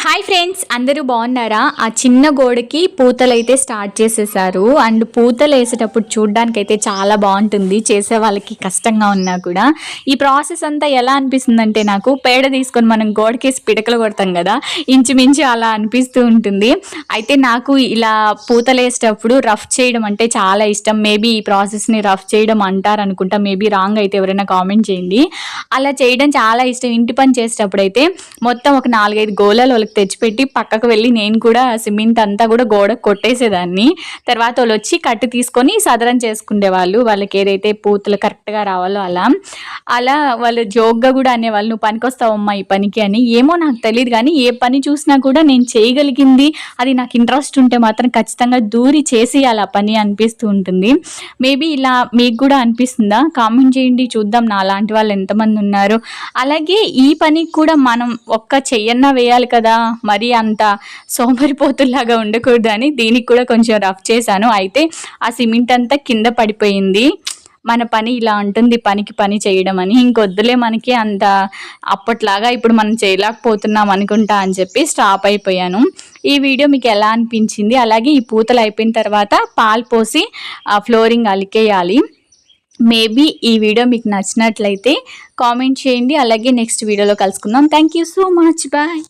Hi friends, అందరూ బాగున్నారా? ఆ చిన్న గోడకి పూతలు అయితే స్టార్ట్ చేసేసారు. అండ్ పూతలు వేసేటప్పుడు చూడ్డానికైతే చాలా బాగుంటుంది, చేసే వాళ్ళకి కష్టంగా ఉన్నా కూడా. ఈ ప్రాసెస్ అంతా ఎలా అనిపిస్తుందంటే, నాకు పేడ తీసుకొని మనం గోడకేసి పిడకలు కొడతాం కదా, ఇంచుమించు అలా అనిపిస్తూ ఉంటుంది. అయితే నాకు ఇలా పూతలు వేసేటప్పుడు రఫ్ చేయడం అంటే చాలా ఇష్టం. మేబీ ఈ ప్రాసెస్ని రఫ్ చేయడం అంటారు అనుకుంటా, మేబీ రాంగ్ అయితే ఎవరైనా కామెంట్ చేయండి. అలా చేయడం చాలా ఇష్టం. ఇంటి పని చేసేటప్పుడు అయితే మొత్తం ఒక 4-5 గోళాలు వాళ్ళకి తెచ్చిపెట్టి పక్కకు వెళ్ళి నేను కూడా సిమెంట్ అంతా కూడా గోడ కొట్టేసేదాన్ని. తర్వాత వాళ్ళు వచ్చి కట్టు తీసుకొని సదరం చేసుకునేవాళ్ళు, వాళ్ళకి ఏదైతే పూతలు కరెక్ట్గా రావాలో అలా. అలా వాళ్ళు జోక్గా కూడా అనేవాళ్ళు, నువ్వు పనికొస్తావమ్మా ఈ పనికి అని. ఏమో నాకు తెలియదు, కానీ ఏ పని చూసినా కూడా నేను చేయగలిగింది, అది నాకు ఇంట్రెస్ట్ ఉంటే మాత్రం ఖచ్చితంగా దూరి చేసేయాలి ఆ పని అనిపిస్తూ ఉంటుంది. మేబీ ఇలా మీకు కూడా అనిపిస్తుందా? కామెంట్ చేయండి, చూద్దాం నా లాంటి వాళ్ళు ఎంతమంది ఉన్నారు. అలాగే ఈ పనికి కూడా మనం ఒక్క చెయ్యన్నా వేయాలి కదా, మరి అంత సోమరిపోతుల్లాగా ఉండకూడదు అని దీనికి కూడా కొంచెం రఫ్ చేశాను. అయితే ఆ సిమెంట్ అంతా కింద పడిపోయింది. మన పని ఇలా ఉంటుంది, పనికి పని చేయడం అని. ఇంకొద్దులే మనకి అంత అప్పట్లాగా ఇప్పుడు మనం చేయలేకపోతున్నాం అనుకుంటా అని చెప్పి స్టాప్ అయిపోయాను. ఈ వీడియో మీకు ఎలా అనిపించింది? అలాగే ఈ పూతలు అయిపోయిన తర్వాత పాలు పోసి ఫ్లోరింగ్ అలికేయాలి. మేబీ ఈ వీడియో మీకు నచ్చినట్లయితే కామెంట్ చేయండి. అలాగే నెక్స్ట్ వీడియోలో కలుసుకుందాం. Thank you so much, bye.